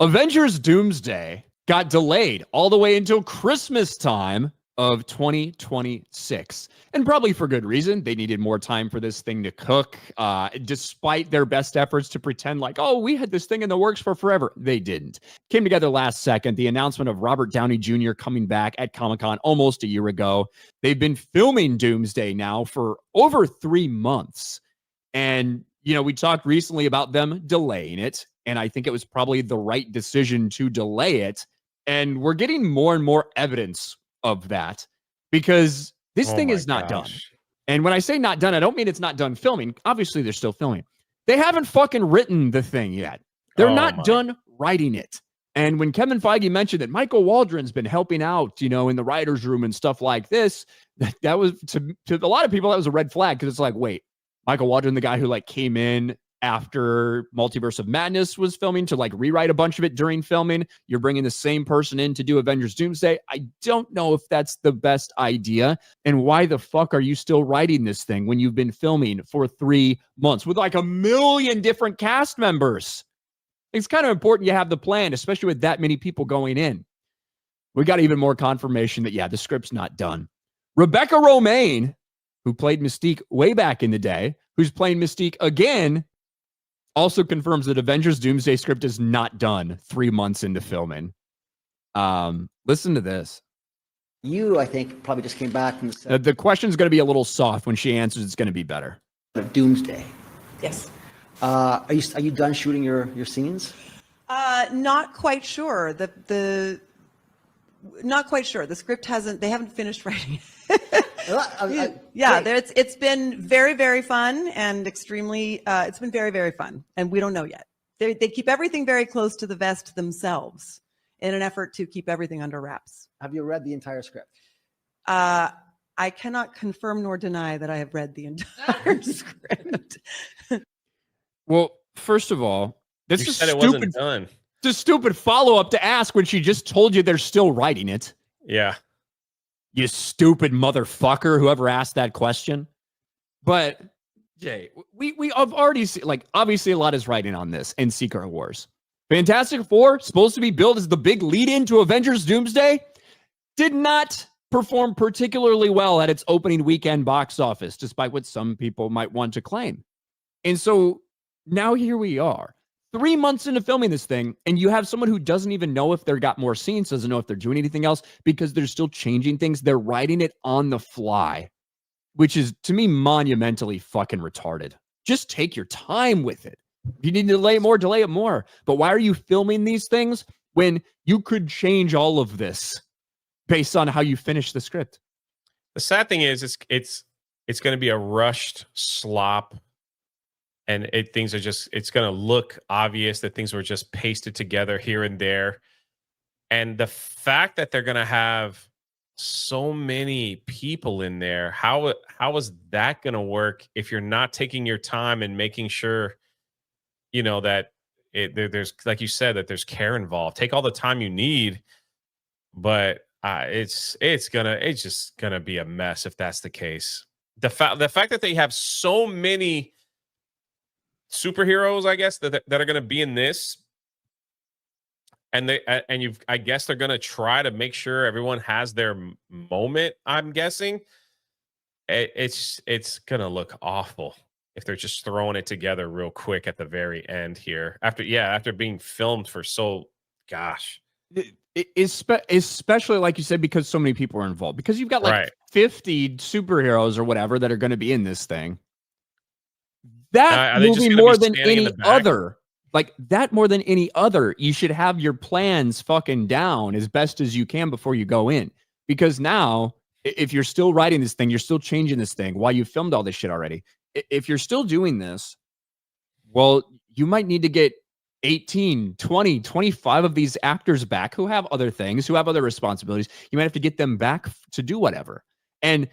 Avengers Doomsday got delayed all the way until Christmas time of 2026. And probably for good reason. They needed more time for this thing to cook, despite their best efforts to pretend like, oh, we had this thing in the works for forever. They didn't. Came together last second. The announcement of Robert Downey Jr. coming back at Comic-Con almost a year ago. They've been filming Doomsday now for over 3 months. And, you know, we talked recently about them delaying it. And I think it was probably the right decision to delay it. And we're getting more and more evidence of that because this thing is not done. And when I say not done, I don't mean it's not done filming. Obviously, they're still filming. They haven't fucking written the thing yet. They're not done writing it. And when Kevin Feige mentioned that Michael Waldron's been helping out, you know, in the writer's room and stuff like this, that was to a lot of people, that was a red flag because it's like, wait, Michael Waldron, the guy who like came in after Multiverse of Madness was filming to like rewrite a bunch of it during filming. You're bringing the same person in to do Avengers Doomsday. I don't know if that's the best idea. And why the fuck are you still writing this thing when you've been filming for 3 months with like 1 million different cast members? It's kind of important you have the plan, especially with that many people going in. We got even more confirmation that, yeah, the script's not done. Rebecca Romijn, who played Mystique way back in the day, who's playing Mystique again, also confirms that Avengers Doomsday script is not done 3 months into filming. Listen to this. You, I think, probably just came back from the set. The question's going to be a little soft. When she answers, it's going to be better. Of Doomsday. Yes. Are you done shooting your scenes? Not quite sure. Not quite sure. The script they haven't finished writing. It's been very, very fun and extremely, it's been very, very fun. And we don't know yet. They keep everything very close to the vest themselves in an effort to keep everything under wraps. Have you read the entire script? I cannot confirm nor deny that I have read the entire script. Well, first of all, this you is said it stupid. wasn't done. It's a stupid follow-up to ask when she just told you they're still writing it. Yeah. You stupid motherfucker, whoever asked that question. But, Jay, we have already seen, like, obviously a lot is writing on this in Secret Wars. Fantastic Four, supposed to be billed as the big lead-in to Avengers Doomsday, did not perform particularly well at its opening weekend box office, despite what some people might want to claim. And so now here we are. 3 months into filming this thing, and you have someone who doesn't even know if they've got more scenes, doesn't know if they're doing anything else because they're still changing things. They're writing it on the fly, which is, to me, monumentally fucking retarded. Just take your time with it. If you need to delay it more. But why are you filming these things when you could change all of this based on how you finish the script? The sad thing is, it's going to be a rushed slop. And it's going to look obvious that things were just pasted together here and there. And the fact that they're going to have so many people in there, how is that going to work if you're not taking your time and making sure, you know, that there's, like you said, that there's care involved. Take all the time you need, but it's just going to be a mess if that's the case. The fact that they have so many superheroes, I guess, that are going to be in this, and I guess they're going to try to make sure everyone has their moment. I'm guessing it's going to look awful if they're just throwing it together real quick at the very end here after being filmed for Especially like you said, because so many people are involved, because you've got like 50 superheroes or whatever that are going to be in this thing. That movie more than any other, you should have your plans fucking down as best as you can before you go in. Because now, if you're still writing this thing, you're still changing this thing while you filmed all this shit already. If you're still doing this, well, you might need to get 18, 20, 25 of these actors back who have other things, who have other responsibilities. You might have to get them back to do whatever. And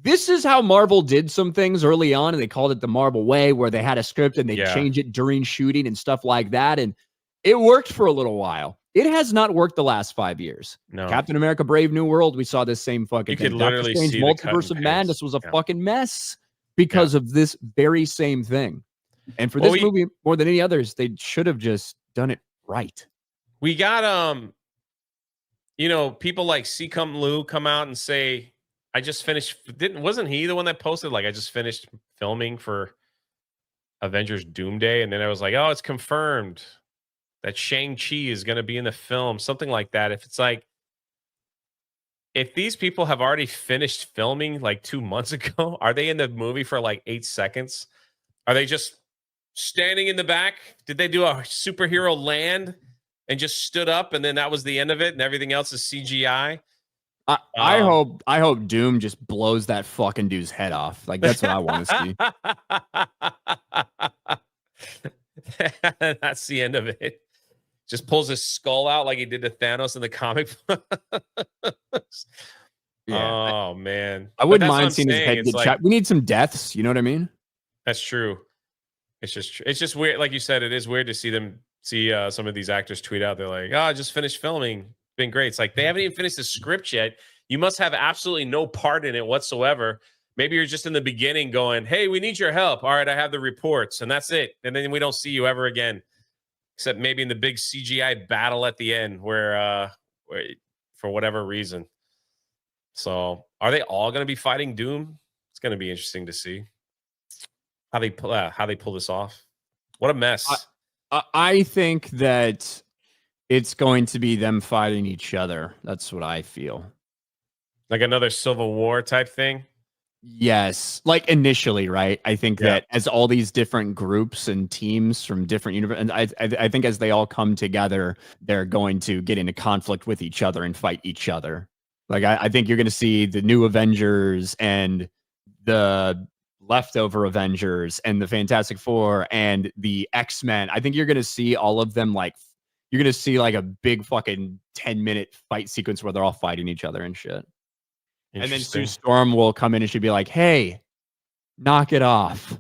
this is how Marvel did some things early on, and they called it the Marvel way, where they had a script and they change it during shooting and stuff like that. And it worked for a little while. It has not worked the last 5 years. No. Captain America: Brave New World, we saw this same fucking thing. You could literally Doctor Strange: see Multiverse of Madness was a fucking mess because of this very same thing. And for this movie, more than any others, they should have just done it right. We got people like Lou come out and say, I just finished. Wasn't he the one that posted like I just finished filming for Avengers Doomsday? And then I was like, oh, it's confirmed that Shang-Chi is going to be in the film, something like that. If it's like, if these people have already finished filming like 2 months ago, are they in the movie for like 8 seconds? Are they just standing in the back? Did they do a superhero land and just stood up and then that was the end of it and everything else is CGI? I hope Doom just blows that fucking dude's head off. Like that's what I want to see. That's the end of it. Just pulls his skull out like he did to Thanos in the comic books. Yeah. Oh man. I wouldn't mind seeing his head get shot. We need some deaths, you know what I mean? That's true. It's just weird. Like you said, it is weird to see some of these actors tweet out. They're like, oh, I just finished filming. Been great. It's like they haven't even finished the script yet. You must have absolutely no part in it whatsoever. Maybe you're just in the beginning going, hey, we need your help. All right, I have the reports, and that's it. And then we don't see you ever again, except maybe in the big CGI battle at the end where for whatever reason. So are they all going to be fighting Doom? It's going to be interesting to see how they pull this off. What a mess. I think that it's going to be them fighting each other. That's what I feel. Like another Civil War type thing? Yes. Like initially, right? I think that as all these different groups and teams from different universes, and I think as they all come together, they're going to get into conflict with each other and fight each other. Like I think you're going to see the new Avengers and the leftover Avengers and the Fantastic Four and the X-Men. I think you're going to see all of them you're going to see like a big fucking 10-minute fight sequence where they're all fighting each other and shit. And then Sue Storm will come in and she'll be like, hey, knock it off.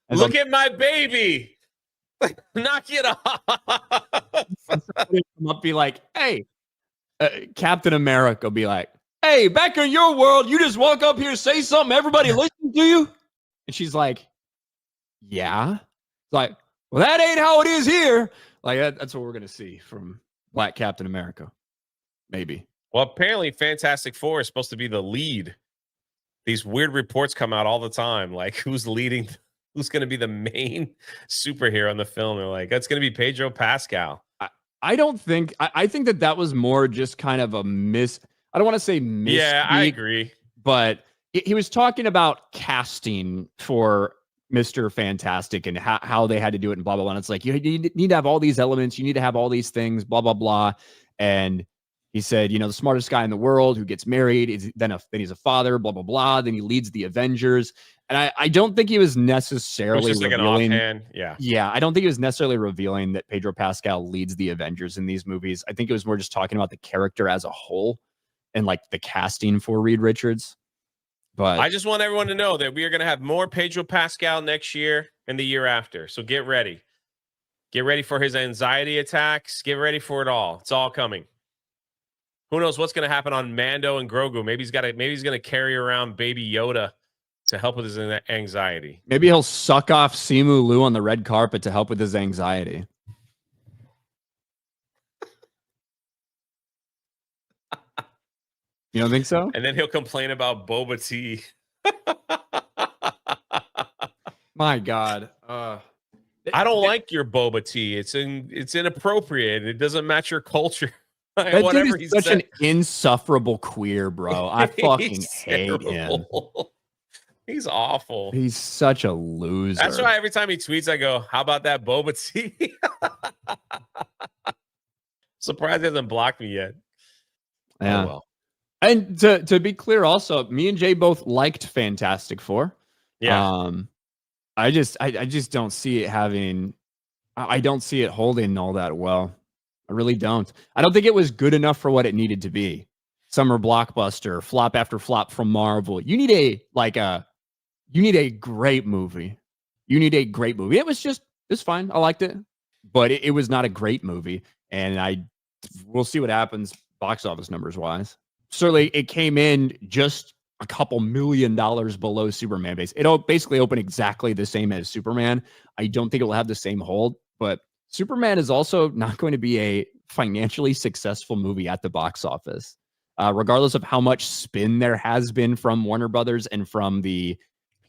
Look at my baby. Knock it off. Somebody come up be like, hey, Captain America will be like, hey, back in your world, you just walk up here, say something, everybody listen to you. And she's like, yeah. It's like, well, that ain't how it is here. Like, that's what we're going to see from Black Captain America. Maybe. Well, apparently Fantastic Four is supposed to be the lead. These weird reports come out all the time. Like, who's leading? Who's going to be the main superhero in the film? They're like, that's going to be Pedro Pascal. I don't think, I think that was more just kind of a I don't want to say misspeak. Yeah, I agree. But he was talking about casting for Mr. Fantastic and how they had to do it and blah, blah, blah. And it's like, you need to have all these elements. You need to have all these things, blah, blah, blah. And he said, the smartest guy in the world who gets married, then he's a father, blah, blah, blah. Then he leads the Avengers. And I don't think he was necessarily revealing. Yeah, I don't think he was necessarily revealing that Pedro Pascal leads the Avengers in these movies. I think it was more just talking about the character as a whole and like the casting for Reed Richards. But I just want everyone to know that we are going to have more Pedro Pascal next year and the year after. So get ready. Get ready for his anxiety attacks. Get ready for it all. It's all coming. Who knows what's going to happen on Mando and Grogu? Maybe he's going to carry around Baby Yoda to help with his anxiety. Maybe he'll suck off Simu Liu on the red carpet to help with his anxiety. You don't think so? And then he'll complain about boba tea. My God. I don't like your boba tea. It's inappropriate. It doesn't match your culture. That dude is such an insufferable queer, bro. I fucking hate him. He's awful. He's such a loser. That's why every time he tweets, I go, how about that boba tea? Surprised he hasn't blocked me yet. Yeah. Oh, well. And to be clear, also, me and Jay both liked Fantastic Four. Yeah. I just don't see it having. I don't see it holding all that well. I really don't. I don't think it was good enough for what it needed to be. Summer blockbuster, flop after flop from Marvel. You need a great movie. You need a great movie. It's fine. I liked it, but it was not a great movie. And we'll see what happens box office numbers wise. Certainly it came in just a couple $1 million below Superman base. It'll basically open exactly the same as Superman. I don't think it will have the same hold, but Superman is also not going to be a financially successful movie at the box office. Regardless of how much spin there has been from Warner Brothers and from the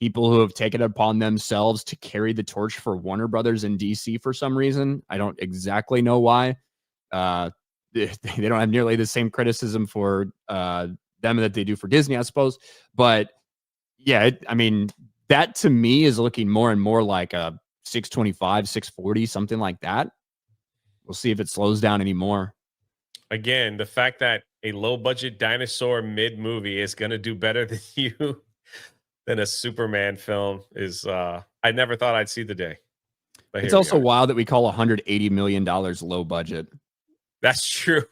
people who have taken it upon themselves to carry the torch for Warner Brothers and DC for some reason. I don't exactly know why. They don't have nearly the same criticism for them that they do for Disney, I suppose. But yeah, I mean, that to me is looking more and more like a 625, 640, something like that. We'll see if it slows down anymore. Again, the fact that a low budget dinosaur mid movie is going to do better than you than a Superman film is I never thought I'd see the day. But It's also wild that we call $180 million low budget. That's true.